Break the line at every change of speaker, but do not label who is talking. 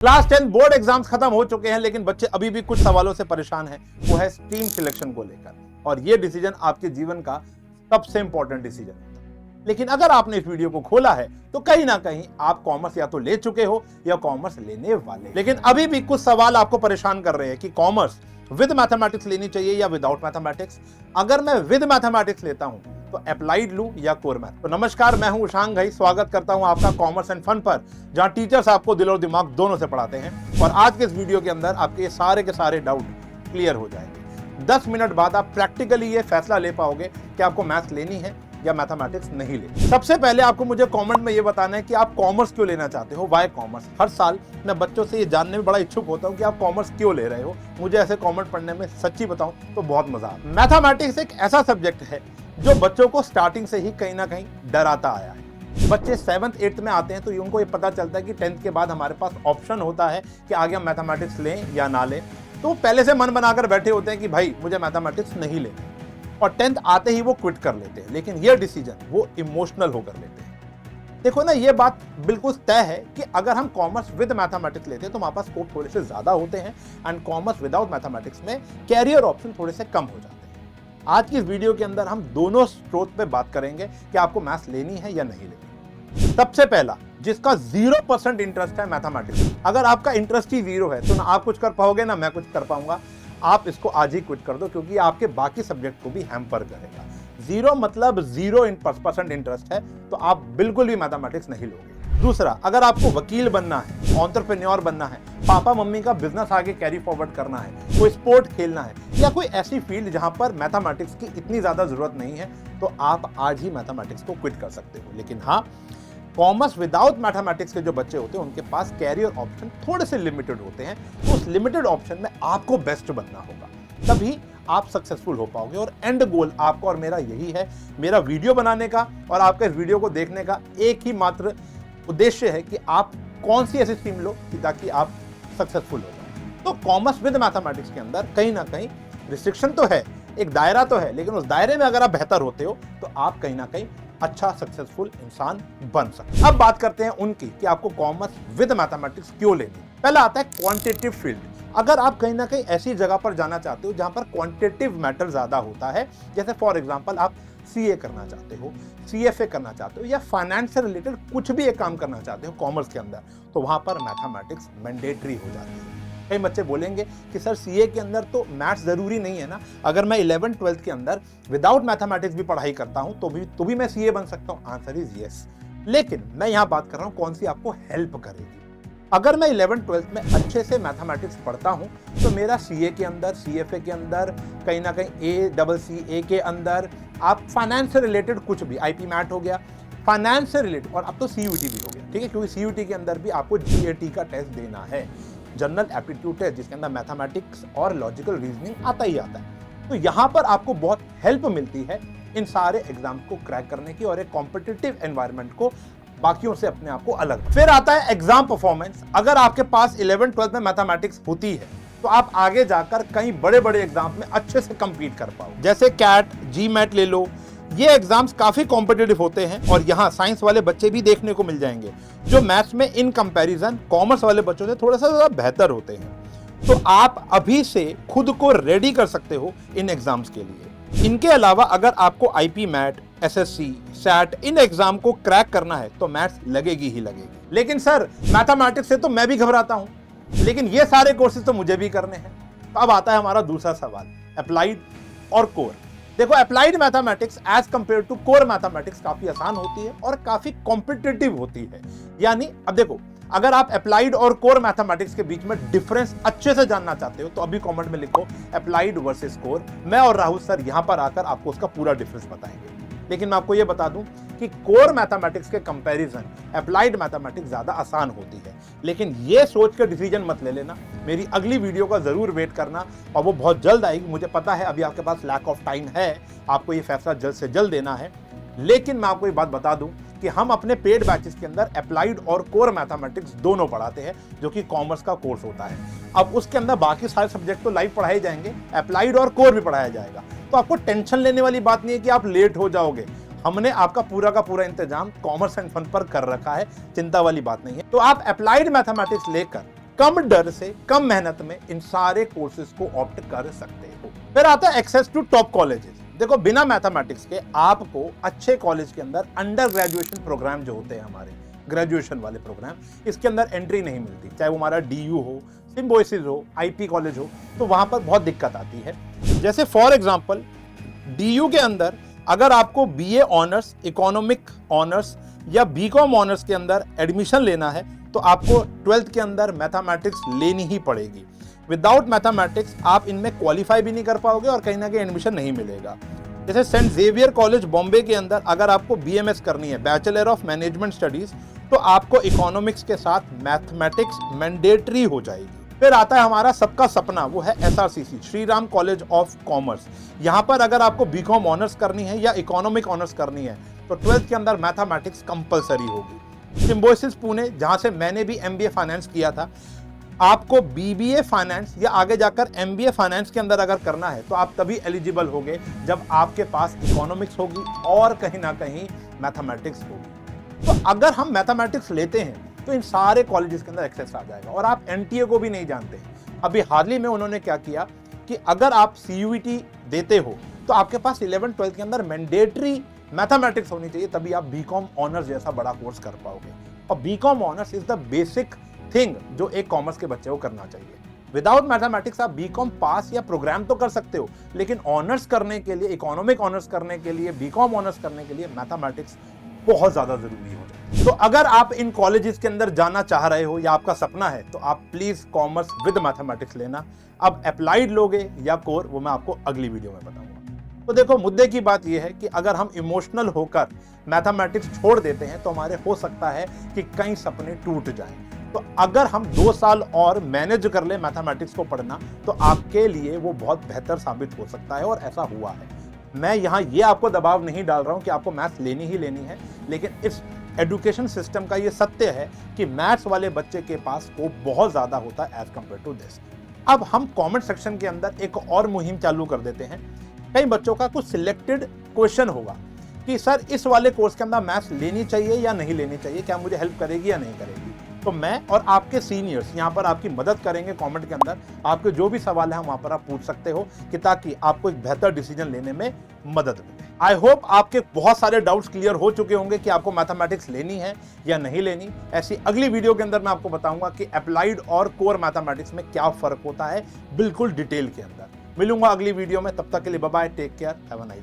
Class 10 board exams खत्म हो चुके हैं, लेकिन बच्चे अभी भी कुछ सवालों से परेशान हैं। वो है स्ट्रीम सिलेक्शन को लेकर, और ये डिसीजन आपके जीवन का सबसे इंपॉर्टेंट डिसीजन है। लेकिन अगर आपने इस वीडियो को खोला है तो कहीं ना कहीं आप कॉमर्स या तो ले चुके हो या कॉमर्स लेने वाले। लेकिन अभी भी कुछ सवाल आपको परेशान कर रहे हैं कि कॉमर्स विद मैथमेटिक्स लेनी चाहिए या विदाउट मैथमेटिक्स। अगर मैं विद मैथमेटिक्स लेता हूं तो अप्लाइड लूं या कोर मैथ। तो नमस्कार, मैं हूं उशांग भाई, स्वागत करता हूं आपका कॉमर्स एंड फन पर, जहां टीचर्स आपको दिल और दिमाग दोनों से पढ़ाते हैं। और आज के इस वीडियो के अंदर आपके ये सारे के सारे डाउट क्लियर हो जाएंगे। 10 मिनट बाद आप प्रैक्टिकली ये फैसला ले पाओगे कि आपको मैथ्स लेनी है या मैथमेटिक्स नहीं लेनी। सबसे पहले आपको मुझे कमेंट में ये बताना है कि आप कॉमर्स क्यों लेना चाहते हो, वाई कॉमर्स। हर साल मैं बच्चों से ये जानने में बड़ा इच्छुक होता हूँ कि आप कॉमर्स क्यों ले रहे हो। मुझे ऐसे कमेंट पढ़ने में सच्ची बताऊं तो बहुत मजा आता है। मैथमेटिक्स एक ऐसा सब्जेक्ट है जो बच्चों को स्टार्टिंग से ही कहीं ना कहीं डराता आया है। बच्चे 7th 8th में आते हैं तो उनको ये पता चलता है कि 10th के बाद हमारे पास ऑप्शन होता है कि आगे हम मैथमेटिक्स लें या ना लें। तो पहले से मन बनाकर बैठे होते हैं कि भाई मुझे मैथमेटिक्स नहीं लेना, और 10th आते ही वो क्विट कर लेते हैं। लेकिन ये डिसीजन वो इमोशनल होकर लेते हैं। देखो ना, ये बात बिल्कुल तय है कि अगर हम कॉमर्स विद मैथमेटिक्स लेते हैं तो हमारे पास स्कोप थोड़े से ज्यादा होते हैं, एंड कॉमर्स विदाउट मैथमेटिक्स में कैरियर ऑप्शन थोड़े से कम हो जाते हैं। आज की इस वीडियो के अंदर हम दोनों स्रोत पे बात करेंगे कि आपको मैथ्स लेनी है या नहीं लेनी। सबसे पहला, जिसका 0% इंटरेस्ट है मैथमेटिक्स। अगर आपका इंटरेस्ट ही 0 है तो ना आप कुछ कर पाओगे ना मैं कुछ कर पाऊंगा। आप इसको आज ही क्विट कर दो, क्योंकि आपके बाकी सब्जेक्ट को भी हैम्पर करेगा। 0 मतलब 0% इंटरेस्ट है तो आप बिल्कुल भी मैथमेटिक्स नहीं लोगे। दूसरा, अगर आपको वकील बनना है, एंटरप्रेन्योर बनना है, पापा मम्मी का बिजनेस आगे कैरी फॉरवर्ड करना है, कोई स्पोर्ट खेलना है, या कोई ऐसी फील्ड जहां पर मैथमेटिक्स की इतनी ज्यादा जरूरत नहीं है, तो आप आज ही मैथमेटिक्स को क्विट कर सकते हो। लेकिन हाँ, कॉमर्स विदाउट मैथमेटिक्स के जो बच्चे होते हैं उनके पास कैरियर ऑप्शन थोड़े से लिमिटेड होते हैं। तो उस लिमिटेड ऑप्शन में आपको बेस्ट बनना होगा, तभी आप सक्सेसफुल हो पाओगे। और एंड गोल आपका और मेरा यही है। मेरा वीडियो बनाने का और आपका इस वीडियो को देखने का एक ही मात्र उद्देश्य है कि आप कौन सी ऐसी स्ट्रीम लो ताकि आप सक्सेसफुल हो जाए। तो कॉमर्स विद मैथमेटिक्स के अंदर कहीं ना कहीं रिस्ट्रिक्शन तो है, एक दायरा तो है, लेकिन उस दायरे में अगर आप बेहतर होते हो तो आप कहीं ना कहीं अच्छा सक्सेसफुल इंसान बन सकते। अब बात करते हैं उनकी कि आपको कॉमर्स विद मैथमेटिक्स क्यों लेनी। पहला आता है क्वांटिटेटिव फील्ड। अगर आप कहीं ना कहीं ऐसी जगह पर जाना चाहते हो जहां पर क्वांटिटेटिव मैटर ज्यादा होता है, जैसे फॉर एग्जांपल आप सीए करना चाहते हो, सीएफए करना चाहते हो, या फाइनेंस से रिलेटेड कुछ भी एक काम करना चाहते हो कॉमर्स के अंदर, तो वहां पर मैथमेटिक्स मैंडेटरी हो जाती है। कई बच्चे बोलेंगे कि सर सीए के अंदर तो मैथ्स जरूरी नहीं है ना, अगर मैं 11th 12th के अंदर विदाउट मैथमेटिक्स भी पढ़ाई करता हूं तो भी मैं सीए बन सकता हूं। Answer is yes. लेकिन मैं यहां बात कर रहा हूं कौन सी आपको हेल्प करेगी। अगर मैं 11th 12th में अच्छे से मैथमेटिक्स पढ़ता हूं तो मेरा सीए के अंदर, सीएफए के अंदर, कहीं ना कहीं ACCA के अंदर, आप फाइनेंस से रिलेटेड कुछ भी, आईपी मैट हो गया, फाइनेंस से रिलेटेड, और अब तो सीयूटी भी हो गया, ठीक है, क्योंकि सीयूटी के अंदर भी आपको GAT का टेस्ट देना है, जनरल एप्टीट्यूड टेस्ट, जिसके अंदर मैथमेटिक्स और लॉजिकल रीजनिंग आता ही आता है। तो यहां पर आपको बहुत हेल्प मिलती है इन सारे एग्जाम को क्रैक करने की और एक कॉम्पिटिटिव एनवायरनमेंट को बाकियों से अपने आप को अलग। फिर आता है एग्जाम परफॉर्मेंस। अगर आपके पास 11th 12th में मैथमेटिक्स होती है तो आप आगे जाकर कई बड़े बड़े एग्जाम में अच्छे से कंपीट कर पाओ, जैसे कैट, GMAT ले लो। ये एग्जाम्स काफी कॉम्पिटिटिव होते हैं और यहाँ साइंस वाले बच्चे भी देखने को मिल जाएंगे जो मैथ्स में इन कंपैरिजन कॉमर्स वाले बच्चों से थोड़ा सा ज्यादा बेहतर होते हैं। तो आप अभी से खुद को रेडी कर सकते हो इन एग्जाम्स के लिए। इनके अलावा अगर आपको आईपी मैट, SSC, SAT इन एग्जाम को क्रैक करना है तो मैथ्स लगेगी ही लगेगी। लेकिन सर मैथमेटिक्स से तो मैं भी घबराता हूं, लेकिन ये सारे कोर्सेज तो मुझे भी करने हैं। तो अब आता है हमारा दूसरा सवाल, अप्लाइड और कोर। देखो, applied mathematics as compare to core mathematics काफी आसान होती है और काफी कॉम्पिटिटिव होती है। यानी अब देखो, अगर आप अप्लाइड और कोर मैथमेटिक्स के बीच में डिफरेंस अच्छे से जानना चाहते हो तो अभी कमेंट में लिखो अप्लाइड वर्सेस कोर। मैं और राहुल सर यहां पर आकर आपको उसका पूरा डिफरेंस बताएंगे। लेकिन मैं आपको यह बता दूं कि कोर मैथमेटिक्स के कंपैरिजन अप्लाइड मैथमेटिक्स ज्यादा आसान होती है। लेकिन यह सोच कर डिसीजन मत ले लेना, मेरी अगली वीडियो का जरूर वेट करना, और वो बहुत जल्द आएगी। मुझे पता है अभी आपके पास लैक ऑफ टाइम है, आपको ये फैसला जल्द से जल्द देना है। लेकिन मैं आपको ये बात बता दूं कि हम अपने पेड बैचेस के अंदर अप्लाइड और कोर मैथमेटिक्स दोनों पढ़ाते हैं, जो कि कॉमर्स का कोर्स होता है। अब उसके अंदर बाकी सारे सब्जेक्ट तो लाइव पढ़ाए जाएंगे, अप्लाइड और कोर भी पढ़ाया जाएगा। तो आपको टेंशन लेने वाली बात नहीं है कि आप लेट हो जाओगे। हमने आपका पूरा का पूरा इंतजाम कॉमर्स एंड फन पर कर रखा है, चिंता वाली बात नहीं है। तो आप अप्लाइड मैथमेटिक्स लेकर कम डर से कम मेहनत में इन सारे कोर्सेज को ऑप्ट कर सकते हो। फिर आता है एक्सेस टू टॉप कॉलेजेस। देखो, बिना मैथमेटिक्स के आपको अच्छे कॉलेज के अंदर अंडर ग्रेजुएशन प्रोग्राम जो होते हैं हमारे ग्रेजुएशन वाले प्रोग्राम, इसके अंदर एंट्री नहीं मिलती। चाहे वो हमारा DU हो, सिम्बोसिस हो, IP कॉलेज हो, तो वहां पर बहुत दिक्कत आती है। जैसे फॉर एग्जांपल DU के अंदर अगर आपको BA ऑनर्स, इकोनॉमिक ऑनर्स या BCom ऑनर्स के अंदर एडमिशन लेना है तो आपको 12th के अंदर मैथमेटिक्स लेनी ही पड़ेगी। विदाउट मैथमेटिक्स आप इनमें क्वालिफाई भी नहीं कर पाओगे और कहीं ना कहीं एडमिशन नहीं मिलेगा। जैसे सेंट जेवियर कॉलेज बॉम्बे के अंदर अगर आपको BMS करनी है, बैचलर ऑफ मैनेजमेंट स्टडीज, तो आपको इकोनॉमिक्स के साथ मैथमेटिक्स मैंडेटरी हो जाएगी। फिर आता है हमारा सबका सपना, वो है SRCC, Shri Ram college of commerce. यहाँ पर अगर आपको BCom ऑनर्स करनी है या इकोनॉमिक ऑनर्स करनी है तो 12th के अंदर मैथमेटिक्स कंपलसरी होगी। सिम्बोसिस पुणे, जहाँ से मैंने भी MBA फाइनेंस किया था, आपको BBA फाइनेंस या आगे जाकर MBA फाइनेंस के अंदर अगर करना है तो आप तभी एलिजिबल होगे जब आपके पास इकोनॉमिक्स होगी और कहीं ना कहीं मैथमेटिक्स होगी। तो अगर हम मैथमेटिक्स लेते हैं तो इन सारे कॉलेजेस के अंदर एक्सेस आ जाएगा। और आप NTA को भी नहीं जानते। अभी हाल ही में उन्होंने क्या किया कि अगर आप CUET देते हो तो आपके पास 11th 12th के अंदर मैंडेटरी मैथमेटिक्स होनी चाहिए, तभी आप BCom ऑनर्स जैसा बड़ा कोर्स कर पाओगे। और BCom honours is the basic thing जो एक कॉमर्स के बच्चे को करना चाहिए। विदाउट मैथमेटिक्स आप BCom पास या प्रोग्राम तो कर सकते हो, लेकिन ऑनर्स करने के लिए, इकोनॉमिक ऑनर्स करने के लिए, BCom ऑनर्स करने के लिए मैथमेटिक्स बहुत ज्यादा जरूरी हो जाए। तो अगर आप इन कॉलेजेस के अंदर जाना चाह रहे हो या आपका सपना है तो आप प्लीज कॉमर्स विद मैथमेटिक्स लेना। अब अप्लाइड लोगे या कोर, वो मैं आपको अगली वीडियो में बताऊंगा। तो देखो, मुद्दे की बात यह है कि अगर हम इमोशनल होकर मैथमेटिक्स छोड़ देते हैं तो हमारे हो सकता है कि कई सपने टूट जाएं। तो अगर हम 2 साल और मैनेज कर ले मैथमेटिक्स को पढ़ना तो आपके लिए वो बहुत बेहतर साबित हो सकता है, और ऐसा हुआ है। मैं यहाँ ये आपको दबाव नहीं डाल रहा हूँ कि आपको मैथ्स लेनी ही लेनी है, लेकिन इस एजुकेशन सिस्टम का ये सत्य है कि मैथ्स वाले बच्चे के पास स्कोप बहुत ज्यादा होता है एज कंपेयर टू दिस। अब हम कमेंट सेक्शन के अंदर एक और मुहिम चालू कर देते हैं। कई बच्चों का कुछ सिलेक्टेड क्वेश्चन होगा कि सर इस वाले कोर्स के अंदर मैथ्स लेनी चाहिए या नहीं लेनी चाहिए, क्या मुझे हेल्प करेगी या नहीं करेगी। तो मैं और आपके सीनियर्स यहाँ पर आपकी मदद करेंगे। कमेंट के अंदर आपके जो भी सवाल है वहाँ पर आप पूछ सकते हो कि ताकि आपको एक बेहतर डिसीजन लेने में मदद मिले। आई होप आपके बहुत सारे डाउट्स क्लियर हो चुके होंगे कि आपको मैथमेटिक्स लेनी है या नहीं लेनी। ऐसी अगली वीडियो के अंदर मैं आपको बताऊंगा कि अप्लाइड और कोर मैथमेटिक्स में क्या फर्क होता है, बिल्कुल डिटेल के अंदर। मिलूंगा अगली वीडियो में, तब तक के लिए bye bye, take care, have a nice day.